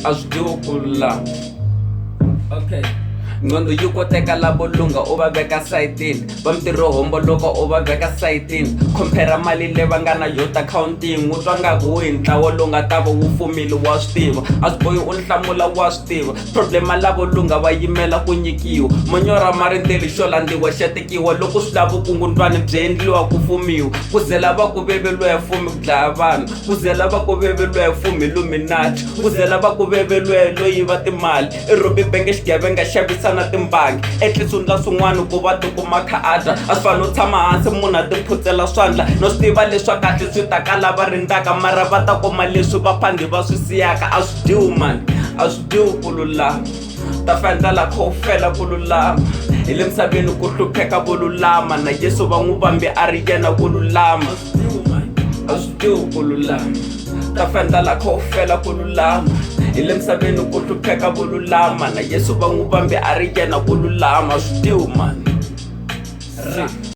a swi dyiwi ku lulama. Okay, ngqondo yi koteka lavo lunga u va veka sayitini, va mintirho homboloka u va veka sayitini, khompera mali leyi va nga na yo ta counting, u twa nga ku hi ntlawa lowu nga ta va wu fumile wa swi tiva, a swi bohi u nhlamulo wa swi tiva, problema lavo lunga va yimela ku nyikiwa, manyora ma rindzeli xo landziwa xa tekiwa, loko swi lava vukungundwani byi endliwa ku fumiwa, ku zela va ku veveliwa hi fumi ku dlaya vanhu, ku zela va ku veveliwa hi fumi Illuminati, ku zela va ku veveliwa hi loyi va timali, i robi benge xigevenga xavisa na timbangi, etlisundla swin'wana ku va tikuma kha adya, a swi fani no tshama hansi munhu a tiphutsela swandla, no swi tiva leswa kahle swi ta kala va rindzaka mara va ta kuma leswi va phandi va swi siyaka, a swi dyiwi mani, a swi dyiwi ku lulama, ta fanela kha u fela ku lulama, hi le misaveni ku hlupheka ku lulama, na Yesu va n'wi vambe a ri yena ku lulama, a swi dyiwi ku lulama, ta fanela kha u fela ku lulama, hi le misaveni ku hlupheka ku lulama, na Yesu va n'wi vambe a ri yena ku lulama, a swi dyiwi mani.